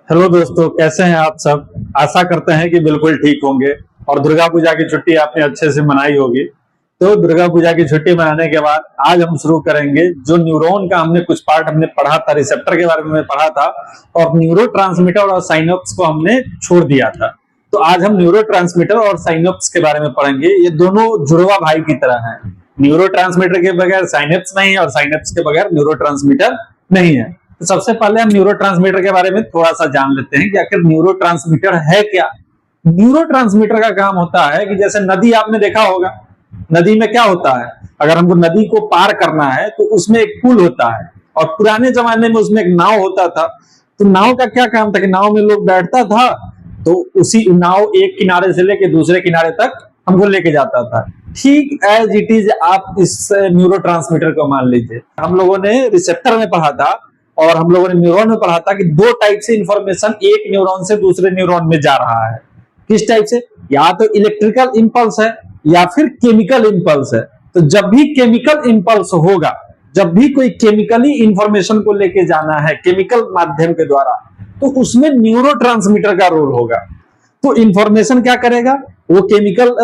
Hello दोस्तों, कैसे हैं आप सब। आशा करते हैं कि बिल्कुल ठीक होंगे और दुर्गा पूजा की छुट्टी आपने अच्छे से मनाई होगी। तो दुर्गा पूजा की छुट्टी मनाने के बाद आज हम शुरू करेंगे जो न्यूरॉन का हमने कुछ पार्ट हमने पढ़ा था, रिसेप्टर के बारे में पढ़ा था और न्यूरोट्रांसमीटर और साइनेप्स को हमने छोड़ दिया था। तो आज हम न्यूरोट्रांसमीटर और साइनेप्स के बारे में पढ़ेंगे। ये दोनों जुड़वा भाई की तरह हैं। न्यूरोट्रांसमीटर के बगैर साइनेप्स नहीं है और साइनेप्स के बगैर न्यूरोट्रांसमीटर नहीं है। तो सबसे पहले हम न्यूरोट्रांसमीटर के बारे में थोड़ा सा जान लेते हैं कि आखिर न्यूरोट्रांसमीटर है क्या। न्यूरोट्रांसमीटर का काम होता है कि जैसे नदी आपने देखा होगा, नदी में क्या होता है, अगर हमको नदी को पार करना है तो उसमें एक पुल होता है और पुराने जमाने में उसमें एक नाव होता था। तो नाव का क्या काम था कि नाव में लोग बैठता था तो उसी नाव एक किनारे से लेके दूसरे किनारे तक हमको लेके जाता था। ठीक एज इट इज आप इस न्यूरोट्रांसमीटर को मान लीजिए। हम लोगों ने रिसेप्टर में पढ़ा था और हम लोगों ने न्यूरॉन में पढ़ा था कि दो टाइप से इंफॉर्मेशन एक न्यूरॉन से दूसरे न्यूरॉन में जा रहा है। किस टाइप से? या तो इलेक्ट्रिकल इंपल्स है या फिर केमिकल इंपल्स है। तो जब भी केमिकल इंपल्स होगा, जब भी कोई केमिकली इंफॉर्मेशन को लेके जाना है केमिकल माध्यम के द्वारा, तो उसमें न्यूरोट्रांसमीटर का रोल होगा। तो इंफॉर्मेशन क्या करेगा, वो केमिकल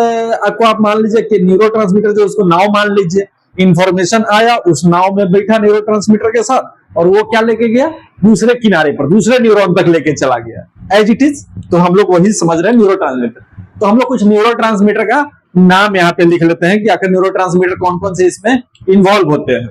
को आप मान लीजिए कि न्यूरोट्रांसमीटर जो उसको नाव मान लीजिए, इंफॉर्मेशन आया उस नाव में बैठा न्यूरोट्रांसमीटर के साथ और वो क्या लेके गया, दूसरे किनारे पर दूसरे न्यूरॉन तक लेके चला गया एज इट इज। तो हम लोग वही समझ रहे हैं न्यूरोट्रांसमीटर। तो हम लोग कुछ न्यूरोट्रांसमीटर का नाम यहाँ पे लिख लेते हैं कि आखिर न्यूरोट्रांसमीटर कौन कौन से इसमें इन्वॉल्व होते हैं।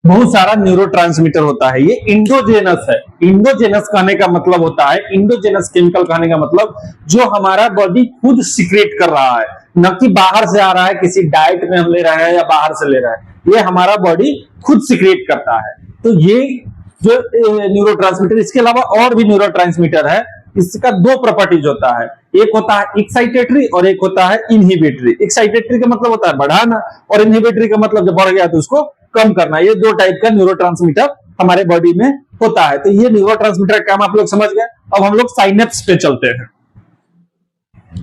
बहुत सारा न्यूरोट्रांसमीटर होता है। ये इंडोजेनस है। इंडोजेनस कहने का मतलब होता है, इंडोजेनस केमिकल कहने का मतलब जो हमारा बॉडी खुद सिक्रेट कर रहा है, न कि बाहर से आ रहा है, किसी डाइट में हम ले रहे हैं या बाहर से ले रहे हैं। ये हमारा बॉडी खुद सिक्रेट करता है। तो ये जो न्यूरोट्रांसमीटर, इसके अलावा और भी न्यूरोट्रांसमीटर है। इसका दो प्रॉपर्टीज होता है, एक होता है एक्साइटेटरी और एक होता है इनहिबिटरी। एक्साइटेटरी का मतलब होता है बढ़ाना और इनहिबिटरी का मतलब जब बढ़ गया तो उसको कम करना। ये दो टाइप का न्यूरोट्रांसमीटर हमारे बॉडी में होता है। तो ये न्यूरोट्रांसमीटर का काम आप लोग समझ गए। अब हम लोग साइनेप्स पे चलते हैं।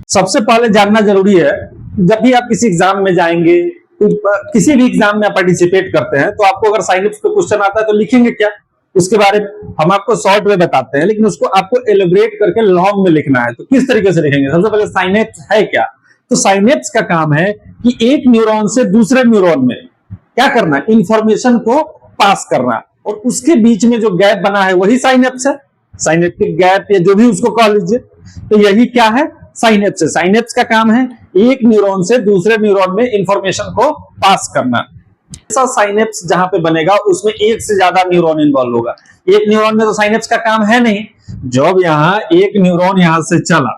सबसे पहले जानना जरूरी है, जब भी आप किसी एग्जाम में जाएंगे, किसी भी एग्जाम में आप पार्टिसिपेट करते हैं, तो आपको अगर साइनेप्स पे क्वेश्चन आता है तो लिखेंगे क्या, उसके बारे में हम आपको शॉर्ट में बताते हैं, लेकिन उसको आपको एलिब्रेट करके लॉन्ग में लिखना है। तो किस तरीके से लिखेंगे? सबसे पहले साइनेप्स है क्या। तो साइनेप्स का काम है कि एक न्यूरॉन से दूसरे न्यूरॉन में क्या करना, इंफॉर्मेशन को पास करना, और उसके बीच में जो गैप बना है वही साइनेप्स है। साइनेप्टिक गैप या जो भी उसको कह लीजिए, तो यही क्या है, साइनेप्स है। साइनेप्स का काम है एक न्यूरॉन से दूसरे न्यूरॉन में इंफॉर्मेशन को पास करना। ऐसा साइनेप्स जहां पे बनेगा उसमें एक से ज्यादा न्यूरॉन इन्वॉल्व होगा। एक न्यूरॉन में तो साइनेप्स का काम है नहीं। जब यहाँ एक न्यूरॉन यहां से चला,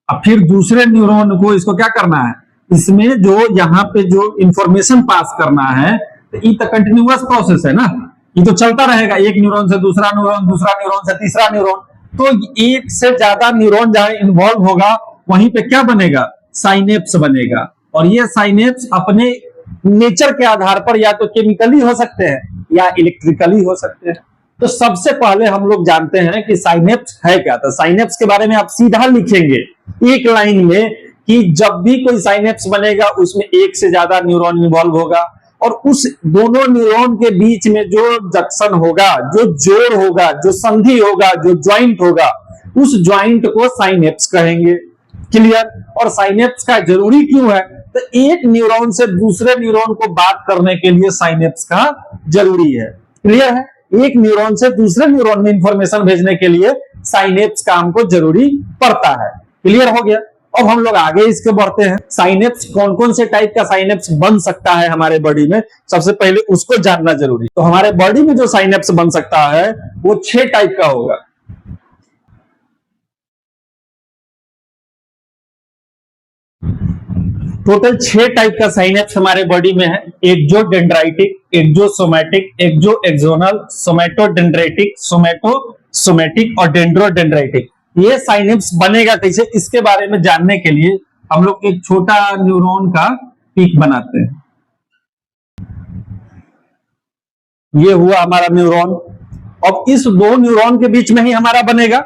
अब फिर दूसरे न्यूरॉन को इसको क्या करना है, इसमें जो यहाँ पे जो इंफॉर्मेशन पास करना है, तो ये तो कंटिन्यूअस प्रोसेस है ना, ये तो चलता रहेगा। एक न्यूरॉन से दूसरा न्यूरॉन, दूसरा न्यूरॉन से तीसरा न्यूरॉन। तो एक से ज्यादा न्यूरॉन जहां इन्वॉल्व होगा वहीं पे क्या बनेगा, साइनेप्स बनेगा। और ये साइनेप्स अपने नेचर के आधार पर या तो केमिकली हो सकते हैं या इलेक्ट्रिकली हो सकते हैं। तो सबसे पहले हम लोग जानते हैं कि साइनेप्स है क्या। तो साइनेप्स के बारे में आप सीधा लिखेंगे एक लाइन में कि जब भी कोई साइनेप्स बनेगा उसमें एक से ज्यादा न्यूरॉन इन्वॉल्व होगा और उस दोनों न्यूरॉन के बीच में जो जंक्शन होगा, जो जोड़ होगा, जो संधि होगा, जो ज्वाइंट होगा, उस ज्वाइंट को साइनेप्स कहेंगे। क्लियर? और साइनेप्स का जरूरी क्यों है, तो एक न्यूरॉन से दूसरे न्यूरॉन को बात करने के लिए साइनेप्स का जरूरी है। क्लियर है? एक न्यूरॉन से दूसरे न्यूरॉन में इंफॉर्मेशन भेजने के लिए साइनेप्स का हमको जरूरी पड़ता है। क्लियर हो गया? अब हम लोग आगे इसके बढ़ते हैं। साइनेप्स कौन कौन से टाइप का साइनेप्स बन सकता है हमारे बॉडी में, सबसे पहले उसको जानना जरूरी। तो हमारे बॉडी में जो साइनेप्स बन सकता है वो 6 टाइप का होगा। टोटल 6 टाइप का साइनेप्स हमारे बॉडी में है। एक्सोडेंड्राइटिक, एक्सोसोमैटिक, एक्सोएक्सोनल, सोमैटोडेंड्राइटिक, सोमैटोसोमैटिक और डेंड्रोडेंड्राइटिक। ये साइनेप्स बनेगा कैसे, इसके बारे में जानने के लिए हम लोग एक छोटा न्यूरॉन का पिक बनाते हैं। ये हुआ हमारा न्यूरॉन। अब इस दो न्यूरॉन के बीच में ही हमारा बनेगा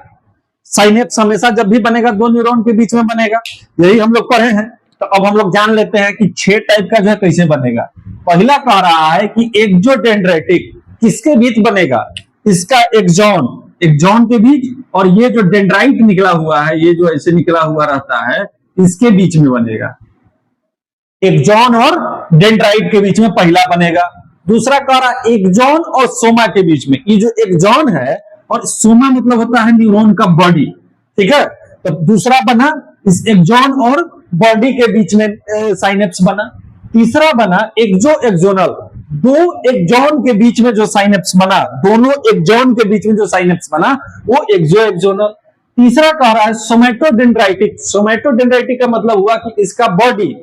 साइनेप्स। हमेशा जब भी बनेगा दो न्यूरॉन के बीच में बनेगा, यही हम लोग पढ़े हैं। तो अब हम लोग जान लेते हैं कि 6 टाइप का जो है कैसे बनेगा। पहला कह रहा है कि एक्सोडेंड्राइटिक किसके बीच बनेगा, इसका एक्सॉन एक्सॉन के बीच, और ये जो डेंड्राइट निकला हुआ है, ये जो ऐसे निकला हुआ रहता है, इसके बीच में बनेगा। एक्सॉन और डेंड्राइट के बीच में पहला बनेगा। दूसरा कह रहा है एक्सॉन और सोमा के बीच में। ये जो एक्सॉन है और सोमा मतलब होता है न्यूरॉन का बॉडी, ठीक है। तो दूसरा बना इस एक्सॉन और बॉडी के बीच में साइनेप्स बना। तीसरा बना एक्सो एक्सोनल, दो एक्सॉन के बीच में जो साइनेप्स बना, दोनों एक्सॉन के बीच में जो साइनेप्स बना वो एक्सो एक्सोनल। तीसरा कह रहा है सोमैटोडेंड्राइटिक। सोमैटोडेंड्राइटिक का मतलब हुआ कि इसका बॉडी,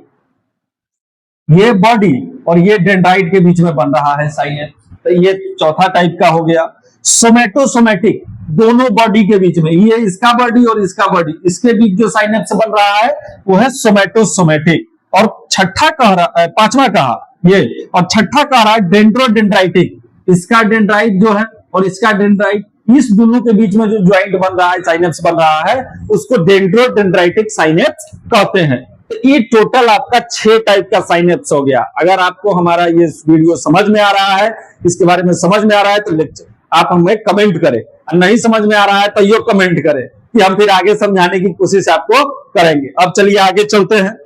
ये बॉडी और ये डेंड्राइट के बीच में बन रहा है साइनेप्स। तो ये चौथा टाइप का हो गया। सोमैटोसोमैटिक, दोनों बॉडी के बीच में, ये इसका बॉडी और इसका बॉडी, इसके बीच जो साइनेप्स बन रहा है वो है सोमैटोसोमैटिक। और छठा कह रहा, पांचवा कहा ये, और छठा कह रहा है डेंड्रोडेंड्राइटिक। इसका डेंड्राइट जो है और इसका डेंड्राइट, इस दोनों के बीच में जो ज्वाइंट बन रहा है, साइनेप्स बन रहा है, उसको डेंड्रोडेंड्राइटिक साइनेप्स कहते हैं। तो ये टोटल आपका 6 टाइप का साइनेप्स हो गया। अगर आपको हमारा ये वीडियो समझ में आ रहा है, इसके बारे में समझ में आ रहा है, तो लेक्चर आप हमें कमेंट करें, और नहीं समझ में आ रहा है तो यो कमेंट करें कि हम फिर आगे समझाने की कोशिश आपको करेंगे। अब चलिए आगे चलते हैं।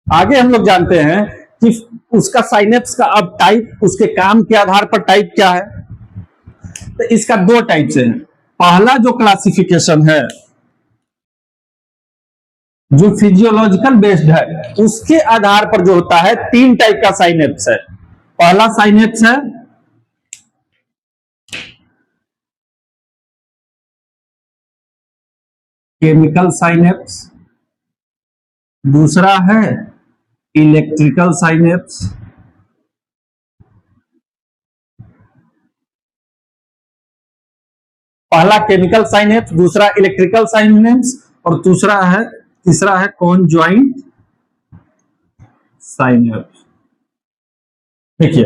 आगे हम लोग जानते हैं कि उसका साइनेप्स का अब टाइप, उसके काम के आधार पर टाइप क्या है। तो इसका 2 टाइप से है। पहला जो क्लासिफिकेशन है, जो फिजियोलॉजिकल बेस्ड है, उसके आधार पर जो होता है 3 टाइप का साइनेप्स है। पहला साइनेप्स है केमिकल साइनेप्स, दूसरा है इलेक्ट्रिकल साइनेप्स, पहला केमिकल साइनेप्स, दूसरा इलेक्ट्रिकल साइनेप्स, और तीसरा है कॉन्जॉइंट साइनेप्स। देखिए,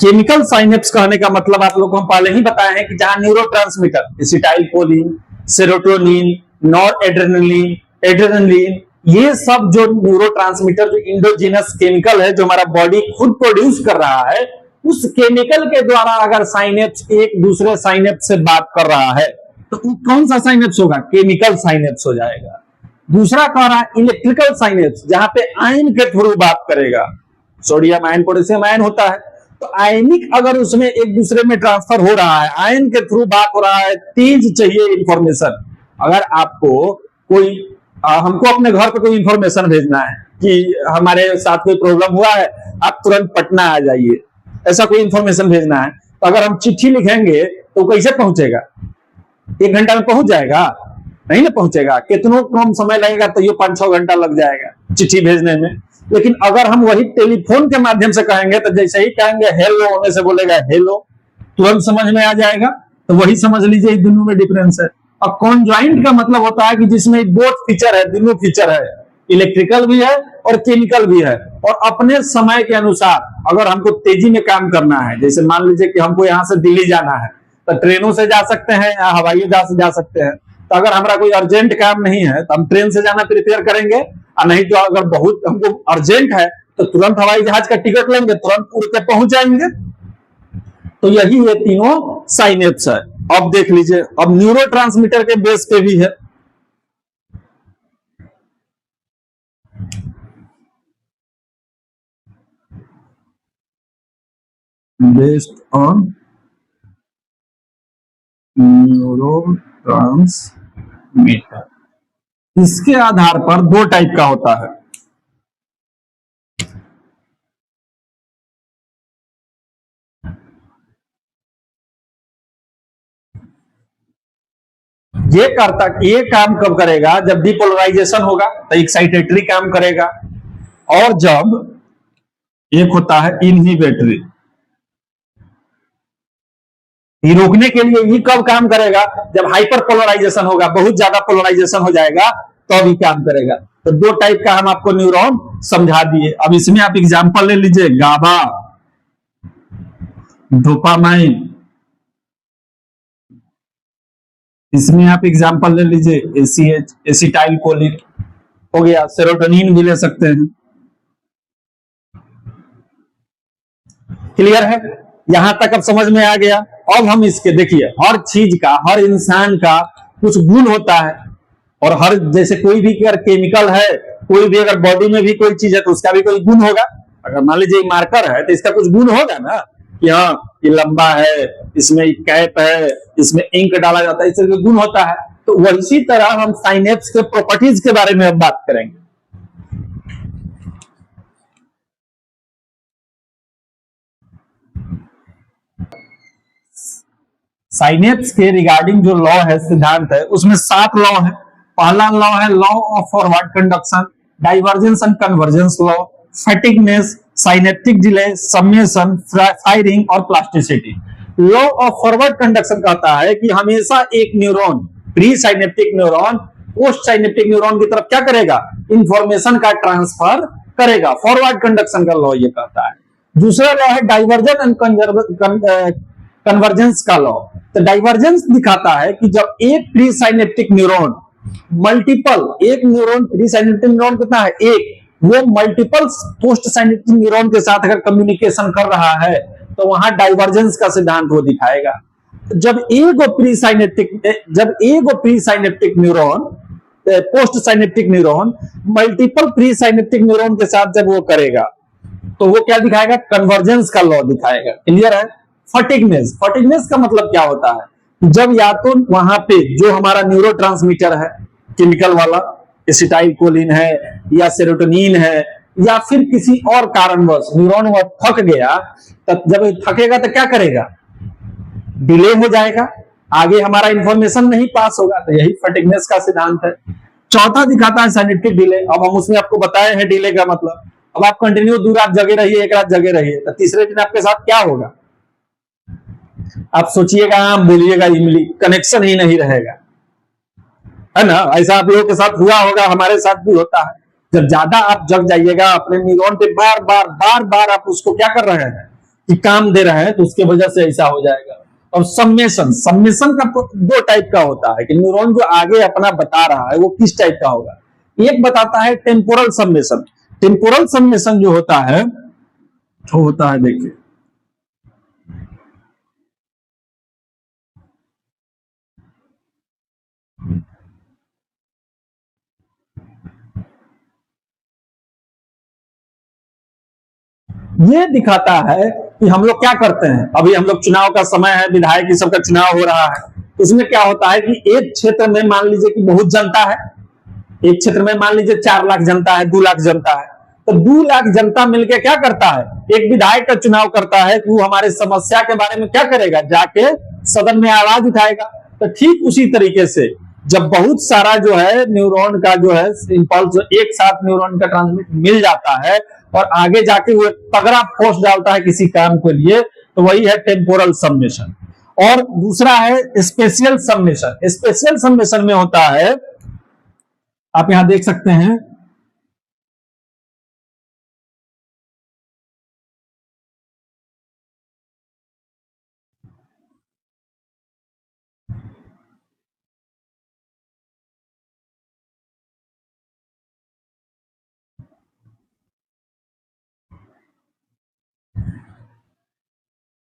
केमिकल साइनेप्स कहने का मतलब आप लोगों को हम पहले ही बताए हैं कि जहां neurotransmitter acetylcholine, serotonin, noradrenaline, adrenaline, ये सब जो न्यूरोट्रांसमीटर, जो इंडोजिनस केमिकल है, जो हमारा बॉडी खुद प्रोड्यूस कर रहा है, उस केमिकल के द्वारा अगर साइनेप्स एक दूसरे साइनेप्स से बात कर रहा है तो कौन सा साइनेप्स होगा? केमिकल साइनेप्स हो जाएगा। दूसरा कह रहा है इलेक्ट्रिकल साइनेप्स, जहां पे आयन के थ्रू बात करेगा। सोडियम आयन, पोटेशियम आयन होता है, तो आयनिक अगर उसमें एक दूसरे में ट्रांसफर हो रहा है, आयन के थ्रू बात हो रहा है, तेज चाहिए इंफॉर्मेशन। अगर आपको कोई हमको अपने घर पे कोई इंफॉर्मेशन भेजना है कि हमारे साथ कोई प्रॉब्लम हुआ है, आप तुरंत पटना आ जाइए, ऐसा कोई इंफॉर्मेशन भेजना है, तो अगर हम चिट्ठी लिखेंगे तो कैसे पहुंचेगा? 1 घंटा में पहुंच जाएगा? नहीं ना पहुंचेगा। कितनों कम समय लगेगा, तो ये 5-6 घंटा लग जाएगा चिट्ठी भेजने में। लेकिन अगर हम वही टेलीफोन के माध्यम से कहेंगे, तो जैसे ही कहेंगे हेलो, होने से बोलेगा हेलो, तुरंत समझ में आ जाएगा। तो वही समझ लीजिए इन दोनों में डिफरेंस है। और कॉन्जॉइंट का मतलब होता है कि जिसमें बोथ फीचर है, दोनों फीचर है, इलेक्ट्रिकल भी है और केमिकल भी है। और अपने समय के अनुसार अगर हमको तेजी में काम करना है, जैसे मान लीजिए कि हमको यहाँ से दिल्ली जाना है, तो ट्रेनों से जा सकते हैं या हवाई जहाज से जा सकते हैं। तो अगर हमारा कोई अर्जेंट काम नहीं है तो हम ट्रेन से जाना प्रिपेयर करेंगे, और नहीं तो अगर बहुत हमको अर्जेंट है तो तुरंत हवाई जहाज का टिकट लेंगे, तुरंत उड़ के पहुंच जाएंगे। तो यही ये तीनों साइनेप्स है। अब देख लीजिए, अब न्यूरोट्रांसमीटर के बेस पे भी है। बेस्ड ऑन न्यूरोट्रांसमीटर, इसके आधार पर 2 टाइप का होता है। ये काम कब करेगा? जब डिपोलराइजेशन होगा तो एक्साइटेटरी काम करेगा, और जब एक होता है इनहिबिटरी, ये रोकने के लिए। ये कब काम करेगा? जब हाइपर पोलराइजेशन होगा, बहुत ज्यादा पोलराइजेशन हो जाएगा, तो भी काम करेगा। तो 2 टाइप का हम आपको न्यूरॉन समझा दिए। अब इसमें आप एग्जांपल ले लीजिए, गाबा, डोपामाइन, इसमें आप एग्जांपल ले लीजिए एसीएच, एसिटाइलकोलिन हो गया, सेरोटोनिन भी ले सकते हैं। क्लियर है? यहां तक अब समझ में आ गया। अब हम इसके देखिए, हर चीज का, हर इंसान का कुछ गुण होता है, और हर जैसे कोई भी अगर केमिकल है, कोई भी अगर बॉडी में भी कोई चीज है तो उसका भी कोई गुण होगा। अगर मान लीजिए मार्कर है तो इसका कुछ गुण होगा ना, कि हाँ ये लंबा है, इसमें कैप है, इसमें इंक डाला जाता है, इससे गुण होता है। तो वैसी तरह हम साइनेप्स के प्रॉपर्टीज के बारे में अब बात करेंगे। साइनेप्स के रिगार्डिंग जो लॉ है, सिद्धांत है, उसमें 7 लॉ है। पहला लॉ है law of forward conduction, divergence and convergence law, fatigueness, synaptic delay, summation, firing और plasticity. Law of forward conduction कहता है कि हमेशा एक neuron, pre synaptic neuron post synaptic neuron की तरफ क्या करेगा, इंफॉर्मेशन का ट्रांसफर करेगा। फॉरवर्ड कंडक्शन का लॉ ये कहता है। दूसरा लॉ है डाइवर्जन एंड कन्वर्जेंस का लॉ। तो डाइवर्जेंस दिखाता है कि जब एक प्री साइनेप्टिक न्यूरॉन मल्टीपल, एक न्यूरॉन प्री साइनेप्टिक न्यूरॉन कितना है, एक, वो मल्टीपल पोस्ट साइनेप्टिक न्यूरॉन के साथ अगर कम्युनिकेशन कर रहा है तो वहां डाइवर्जेंस का सिद्धांत वो दिखाएगा। जब एक pre synaptic neuron post synaptic neuron multiple pre synaptic neuron के साथ जब वो करेगा तो वो क्या दिखाएगा, कन्वर्जेंस का लॉ दिखाएगा। क्लियर है। फटिगनेस, फटिगनेस का मतलब क्या होता है, जब या तो वहां पे जो हमारा न्यूरोट्रांसमीटर है केमिकल वाला, एसिटाइलकोलिन है या सेरोटोनिन है, या फिर किसी और कारणवश न्यूरॉन वो थक गया, तब जब थकेगा तो क्या करेगा, डिले हो जाएगा, आगे हमारा इंफॉर्मेशन नहीं पास होगा। तो यही फटिगनेस का सिद्धांत है। चौथा दिखाता है साइनेप्टिक डिले। अब हम उसमें आपको बताए हैं डिले का मतलब। अब आप कंटिन्यू 2 रात जगे रहिए, 1 रात जगे रहिए, तो तीसरे दिन आपके साथ क्या होगा, आप सोचिएगा, आप बोलिएगा, इमली कनेक्शन ही नहीं रहेगा, है ना। ऐसा आप लोगों के साथ हुआ होगा, हमारे साथ भी होता है। जब ज्यादा आप जग जाइएगा, अपने न्यूरॉन पे बार बार आप उसको क्या कर रहे हैं कि काम दे रहे हैं, तो उसके वजह से ऐसा हो जाएगा। और सम्मेशन, सम्मेशन का 2 टाइप का होता है कि न्यूरॉन जो आगे अपना बता रहा है वो किस टाइप का होगा। एक बताता है टेम्पोरल सम्मेशन। टेम्पोरल सम्मेशन जो होता है वो होता है, देखिए, ये दिखाता है कि हम लोग क्या करते हैं। अभी हम लोग चुनाव का समय है, विधायक की सबका चुनाव हो रहा है, तो उसमें क्या होता है कि एक क्षेत्र में मान लीजिए कि बहुत जनता है, एक क्षेत्र में मान लीजिए 4 लाख जनता है, 2 लाख जनता है, तो 2 लाख जनता मिलकर क्या करता है, एक विधायक का चुनाव करता है कि वो हमारे समस्या के बारे में क्या करेगा, जाके सदन में आवाज उठाएगा। तो ठीक उसी तरीके से जब बहुत सारा जो है न्यूरॉन का जो है इंपल्स एक साथ न्यूरॉन का ट्रांसमिट मिल जाता है और आगे जाके वो तगड़ा फोर्स डालता है किसी काम के लिए, तो वही है टेम्पोरल सम्मेशन। और दूसरा है स्पेशियल सम्मेशन। स्पेशियल सम्मेशन में होता है, आप यहां देख सकते हैं,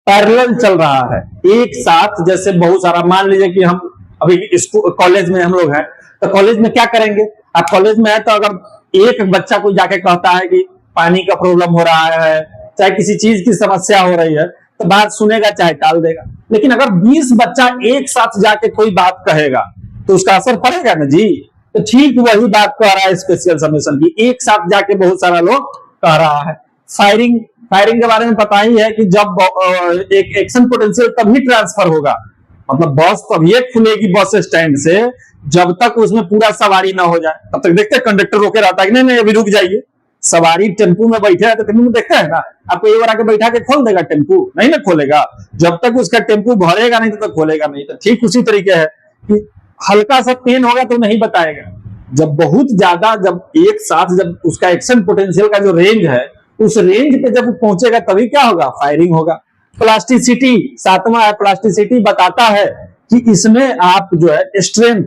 पैरेलल चल रहा है एक साथ। जैसे बहुत सारा, मान लीजिए कि हम अभी कॉलेज में हम लोग हैं, तो कॉलेज में क्या करेंगे, आप कॉलेज में है तो अगर एक बच्चा कोई जाके कहता है कि पानी का प्रॉब्लम हो रहा है, चाहे किसी चीज की समस्या हो रही है, तो बात सुनेगा चाहे टाल देगा। लेकिन अगर 20 बच्चा एक साथ जाके कोई बात कहेगा तो उसका असर पड़ेगा ना जी। तो ठीक वही बात कह रहा है स्पेशल समीशन की, एक साथ जाके बहुत सारा लोग कह रहा है। फायरिंग, फायरिंग के बारे में पता ही है कि जब एक एक्शन पोटेंशियल तभी ट्रांसफर होगा, मतलब बस तभी खुलेगी बस स्टैंड से जब तक उसमें पूरा सवारी ना हो जाए। तब तक देखते कंडक्टर रोके रहता है कि नहीं नहीं अभी रुक जाइए। सवारी टेम्पू में बैठे रहते, टेम्पू में देखते हैं ना, आपको एक बार आके बैठा के खोल देगा टेम्पू, नहीं ना खोलेगा। जब तक उसका टेम्पू भरेगा नहीं तब तक खोलेगा नहीं। तो ठीक उसी तरीके है कि हल्का सा पेन होगा तो नहीं बताएगा, जब बहुत ज्यादा, जब एक साथ, जब उसका एक्शन पोटेंशियल का जो रेंज है उस रेंज पे जब पहुंचेगा तभी क्या होगा, फायरिंग होगा। प्लास्टिसिटी, 7वां है प्लास्टिसिटी, बताता है कि इसमें आप जो है स्ट्रेंथ,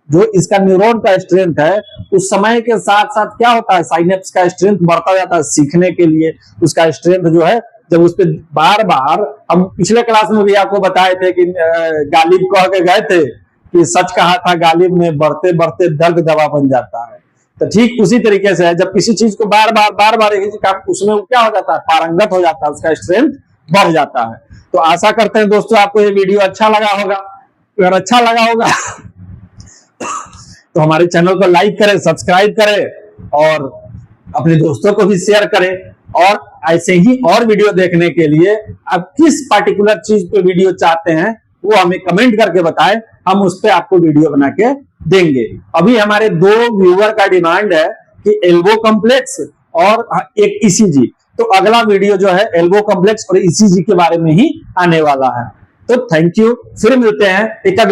जो इसका न्यूरॉन का स्ट्रेंथ है, उस समय के साथ साथ क्या होता है, साइनेप्स का स्ट्रेंथ बढ़ता जाता है, सीखने के लिए उसका स्ट्रेंथ जो है जब उस पर बार बार, हम पिछले क्लास में भी आपको बताए थे कि गालिब कह के गए थे कि सच कहा था गालिब ने, बढ़ते बढ़ते दर्द दवा बन जाता है। तो ठीक उसी तरीके से है, जब किसी चीज को बार बार एक ही काम, उसमें क्या हो जाता है, पारंगत हो जाता है, उसका स्ट्रेंथ बढ़ जाता है। तो आशा करते हैं दोस्तों आपको ये वीडियो अच्छा लगा होगा। अगर अच्छा लगा होगा तो हमारे चैनल को लाइक करें, सब्सक्राइब करें और अपने दोस्तों को भी शेयर करें। और ऐसे ही और वीडियो देखने के लिए आप किस पार्टिकुलर चीज पे वीडियो चाहते हैं वो हमें कमेंट करके बताएं, हम उस पे आपको वीडियो बना के देंगे। अभी हमारे 2 व्यूअर का डिमांड है कि एल्बो कॉम्प्लेक्स और एक ईसीजी, तो अगला वीडियो जो है एल्बो कॉम्प्लेक्स और ईसीजी के बारे में ही आने वाला है। तो थैंक यू, फिर मिलते हैं एक अगले